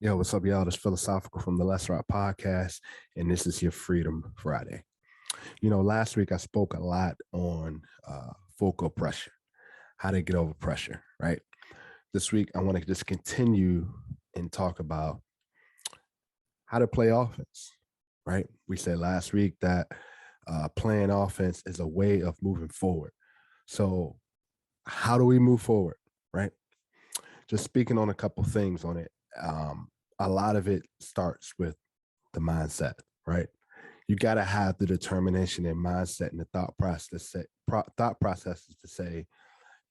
Yo, what's up, y'all? This Philosophical from the Let's Rock podcast, and this is your Freedom Friday. Last week I spoke a lot on focal pressure, how to get over pressure, right? This week I want to just continue and talk about how to play offense, right? We said last week that playing offense is a way of moving forward. So how do we move forward, right? Just speaking on a couple things on it. A lot of it starts with the mindset, right? You got to have the determination and mindset and the thought processes to say,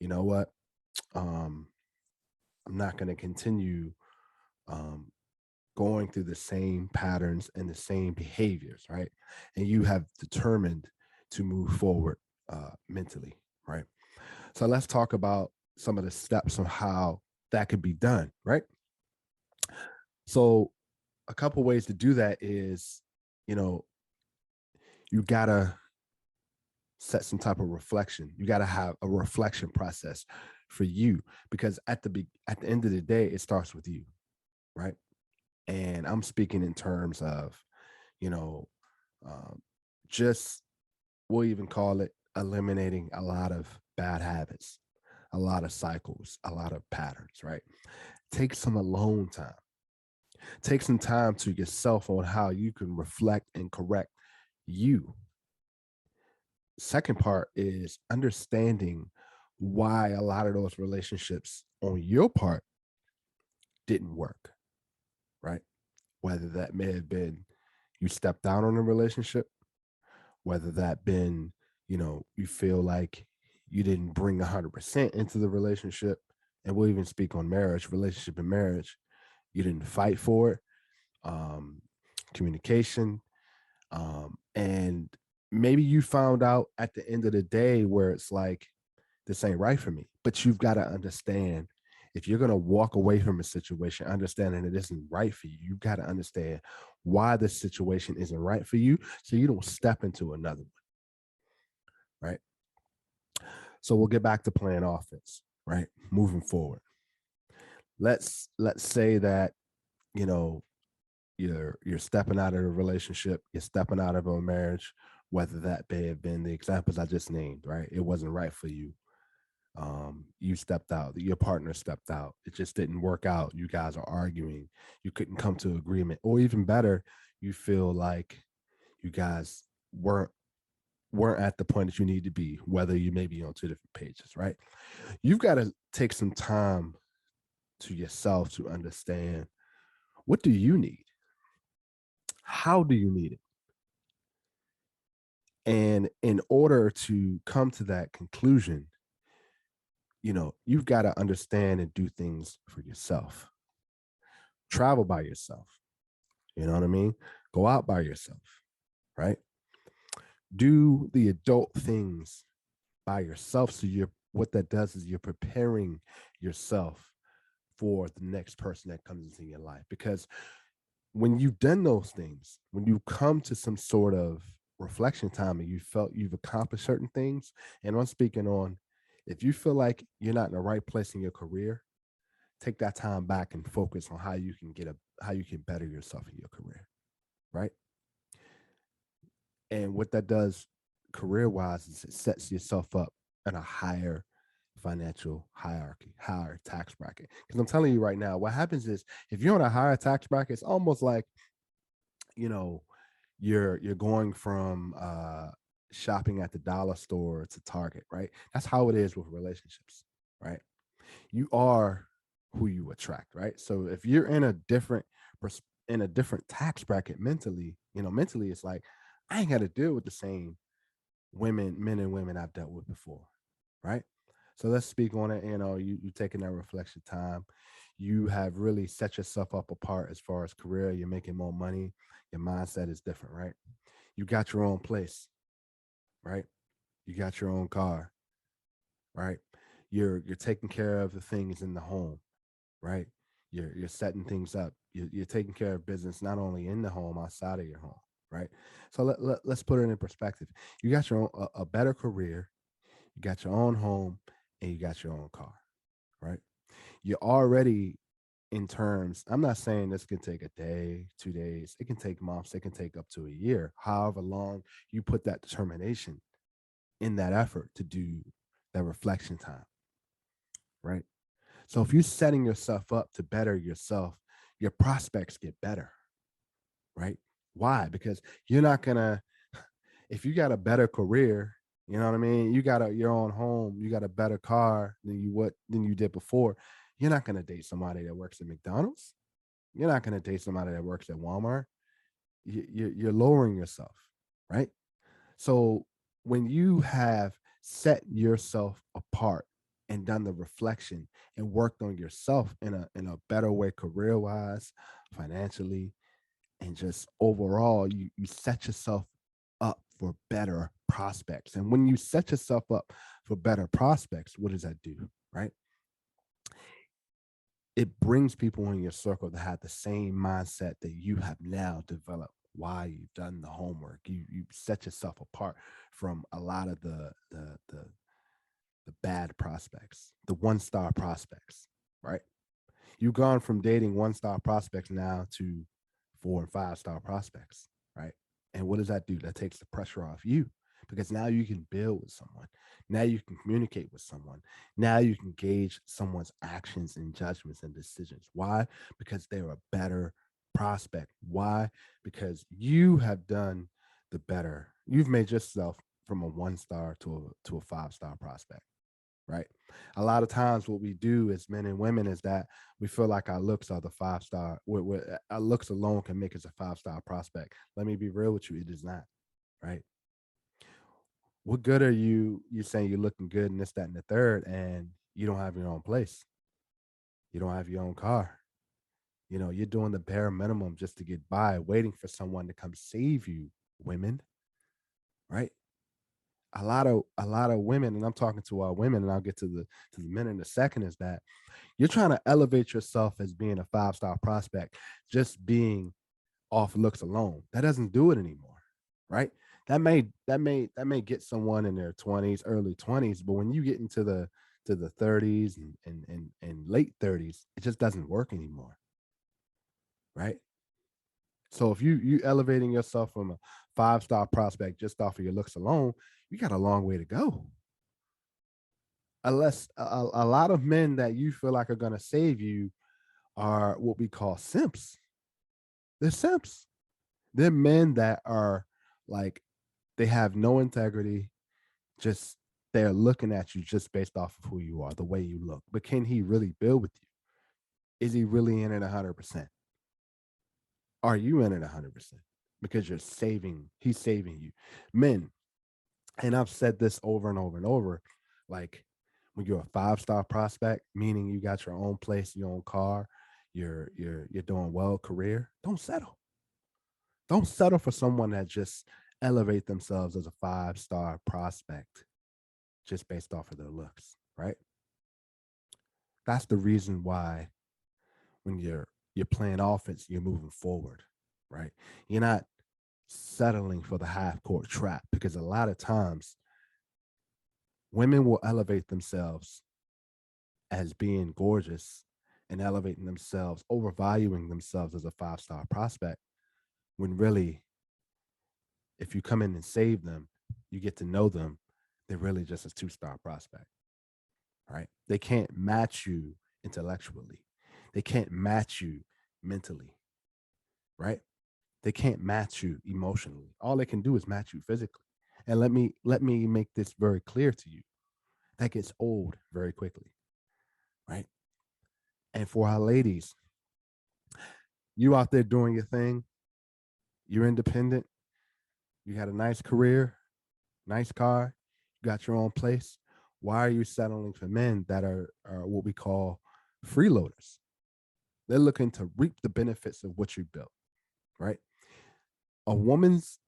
you know what, I'm not going to continue going through the same patterns and the same behaviors, right? And you have determined to move forward mentally, right? So let's talk about some of the steps on how that could be done, right? So a couple ways to do that is, you gotta set some type of reflection. You gotta have a reflection process for you, because at the end of the day, it starts with you, right? And I'm speaking in terms of, you know, just we'll even call it eliminating a lot of bad habits, a lot of cycles, a lot of patterns, right? Take some alone time. Take some time to yourself on how you can reflect and correct you. Second part is understanding why a lot of those relationships on your part didn't work, right? Whether that may have been you stepped out on a relationship, whether that been, you feel like you didn't bring 100% into the relationship. And we'll even speak on relationship and marriage. You didn't fight for it. Communication. And maybe you found out at the end of the day where it's like, this ain't right for me. But you've got to understand, if you're going to walk away from a situation, understanding it isn't right for you, you've got to understand why this situation isn't right for you, so you don't step into another one, right? So we'll get back to playing offense, right? Moving forward. Let's say that, you're stepping out of a relationship, you're stepping out of a marriage, whether that may have been the examples I just named, right? It wasn't right for you. You stepped out, your partner stepped out, it just didn't work out. You guys are arguing, you couldn't come to agreement, or even better, you feel like you guys weren't at the point that you need to be, whether you may be on two different pages, right? You've got to take some time to yourself to understand, what do you need? How do you need it? And in order to come to that conclusion, you've got to understand and do things for yourself. Travel by yourself. You know what I mean? Go out by yourself, right? Do the adult things by yourself. So what that does is you're preparing yourself for the next person that comes into your life. Because when you've done those things, when you come to some sort of reflection time and you felt you've accomplished certain things, and I'm speaking on, if you feel like you're not in the right place in your career, take that time back and focus on how you can better yourself in your career, right? And what that does career-wise is it sets yourself up in a higher financial hierarchy, higher tax bracket. Because I'm telling you right now, what happens is, if you're on a higher tax bracket, it's almost like, you're going from shopping at the dollar store to Target, right? That's how it is with relationships, right? You are who you attract, right? So if you're in a different tax bracket mentally, mentally it's like, I ain't got to deal with the same men and women I've dealt with before, right? So let's speak on it. You taking that reflection time. You have really set yourself up apart as far as career. You're making more money. Your mindset is different, right? You got your own place, right? You got your own car, right? You're taking care of the things in the home, right? You're setting things up. You're taking care of business not only in the home, outside of your home, right? So let's put it in perspective. You got your own a better career, you got your own home, and you got your own car, right? You're already in terms, I'm not saying this can take a day, 2 days, it can take months, it can take up to a year, however long you put that determination in that effort to do that reflection time, right? So if you're setting yourself up to better yourself, your prospects get better, right? Why? Because you're not gonna, if you got a better career, you know what I mean? You got your own home, you got a better car than you did before. You're not gonna date somebody that works at McDonald's. You're not gonna date somebody that works at Walmart. You're lowering yourself, right? So when you have set yourself apart and done the reflection and worked on yourself in a better way, career wise, financially, and just overall, you set yourself up for better prospects. And when you set yourself up for better prospects, what does that do? Right? It brings people in your circle that have the same mindset that you have now developed. Why you've done the homework, you set yourself apart from a lot of the bad prospects, the 1-star prospects, right? You've gone from dating 1-star prospects now to 4 and 5-star prospects, right? And what does that do? That takes the pressure off you, because now you can build with someone. Now you can communicate with someone. Now you can gauge someone's actions and judgments and decisions. Why? Because they're a better prospect. Why? Because you have done the better. You've made yourself from a 1-star to a 5-star prospect, right? A lot of times, what we do as men and women is that we feel like our looks are the 5-star. Our looks alone can make us a 5-star prospect. Let me be real with you, it is not, right? What good are you saying you're looking good and this, that, and the third, and you don't have your own place? You don't have your own car. You know, you're doing the bare minimum just to get by, waiting for someone to come save you, women, right? A lot of women, and I'm talking to our women, and I'll get to the men in a second, is that you're trying to elevate yourself as being a 5-star prospect, just being off looks alone. That doesn't do it anymore, right? That may get someone in their 20s, early 20s, but when you get into the 30s and late 30s, it just doesn't work anymore, right? So if you elevating yourself from a 5-star prospect just off of your looks alone, you got a long way to go. Unless a lot of men that you feel like are going to save you are what we call simps. They're simps. They're men that are like, they have no integrity. Just, they're looking at you just based off of who you are, the way you look. But can he really build with you? Is he really in it 100%? Are you in it 100%? Because he's saving you. Men, and I've said this over and over and over, like, when you're a 5-star prospect, meaning you got your own place, your own car, you're doing well career, don't settle. Don't settle for someone that just elevate themselves as a 5-star prospect just based off of their looks, right? That's the reason why when you're playing offense, you're moving forward, right? You're not settling for the half court trap, because a lot of times women will elevate themselves as being gorgeous and elevating themselves, overvaluing themselves as a 5-star prospect, when really, if you come in and save them, you get to know them, they're really just a 2-star prospect, right? They can't match you intellectually. They can't match you mentally, right? They can't match you emotionally. All they can do is match you physically. And let me make this very clear to you. That gets old very quickly, right? And for our ladies, you out there doing your thing, you're independent, you had a nice career, nice car, you got your own place. Why are you settling for men that are what we call freeloaders? They're looking to reap the benefits of what you built, right? A woman's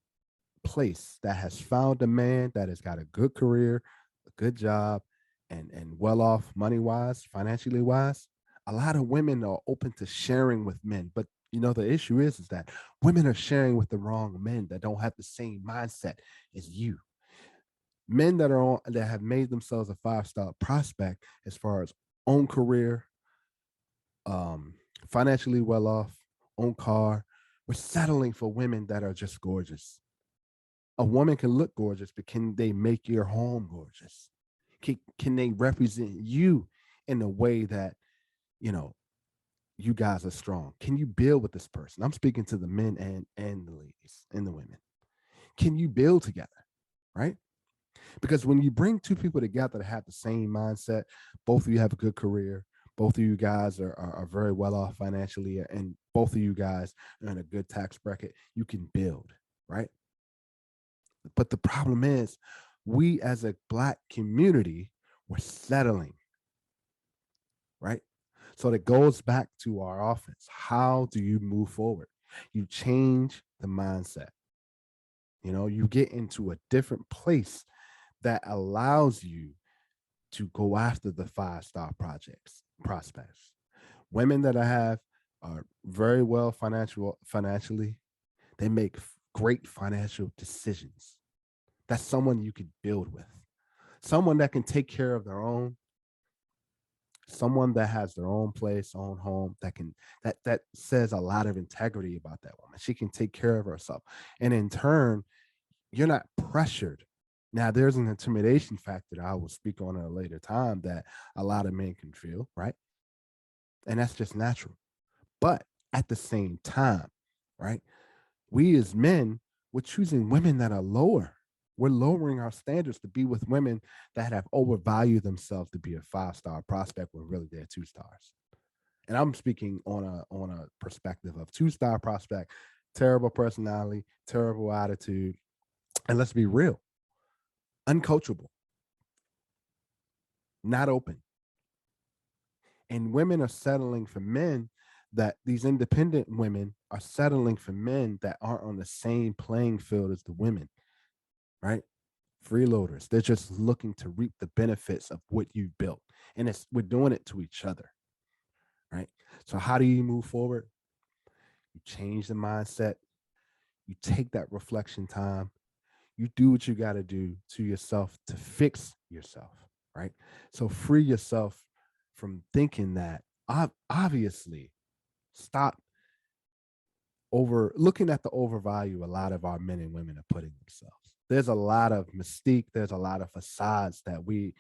place that has found a man that has got a good career, a good job, and well off money wise, financially wise, a lot of women are open to sharing with men. But you know, the issue is that women are sharing with the wrong men that don't have the same mindset as you. Men that have made themselves a 5-star prospect as far as own career, financially well off, own car. We're settling for women that are just gorgeous. A woman can look gorgeous, but can they make your home gorgeous? Can they represent you in a way that, you know, you guys are strong? Can you build with this person? I'm speaking to the men and the ladies and the women. Can you build together? Right? Because when you bring two people together that have the same mindset, both of you have a good career, both of you guys are very well off financially, and both of you guys are in a good tax bracket, you can build, right? But the problem is, we as a Black community, we're settling, right? So that goes back to our offense. How do you move forward? You change the mindset. You know, you get into a different place that allows you to go after the 5-star projects prospects. Women that I have are very well financially. They make great financial decisions. That's someone you could build with. Someone that can take care of their own, someone that has their own place, own home, that says a lot of integrity about that woman. She can take care of herself. And in turn, you're not pressured. Now, there's an intimidation factor that I will speak on at a later time that a lot of men can feel, right? And that's just natural. But at the same time, right, we as men, we're choosing women that are lower. We're lowering our standards to be with women that have overvalued themselves to be a 5-star prospect when really they're 2 stars. And I'm speaking on a perspective of 2-star prospect, terrible personality, terrible attitude, and let's be real, uncoachable, not open. And women are settling for men that these independent women are settling for men that aren't on the same playing field as the women, right? Freeloaders. They're just looking to reap the benefits of what you've built. And we're doing it to each other, right? So how do you move forward? You change the mindset. You take that reflection time. You do what you got to do to yourself to fix yourself, right? So free yourself from thinking that. Obviously, stop looking at the overvalue a lot of our men and women are putting themselves. There's a lot of mystique, there's a lot of facades that we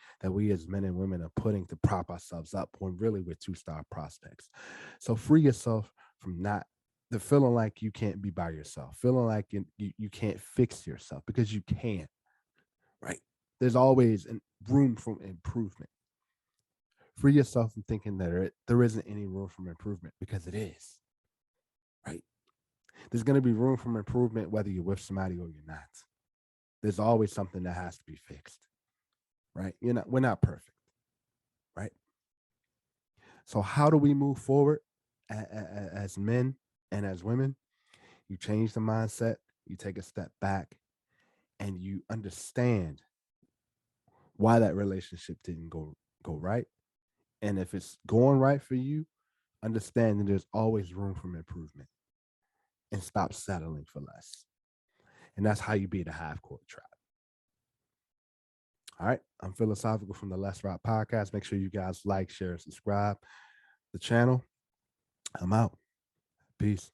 as men and women are putting to prop ourselves up when really we're 2-star prospects. So free yourself from not the feeling like you can't be by yourself, feeling like you can't fix yourself, because you can't, right? There's always room for improvement. Free yourself from thinking that there isn't any room for improvement, because it is, right? There's going to be room for improvement whether you're with somebody or you're not. There's always something that has to be fixed, right? We're not perfect, right? So how do we move forward as men and as women? You change the mindset, you take a step back, and you understand why that relationship didn't go right. And if it's going right for you, understand that there's always room for improvement, and stop settling for less. And that's how you beat a half court trap. All right. I'm Philosophical from the Let's Rock podcast. Make sure you guys like, share, subscribe the channel. I'm out. Peace.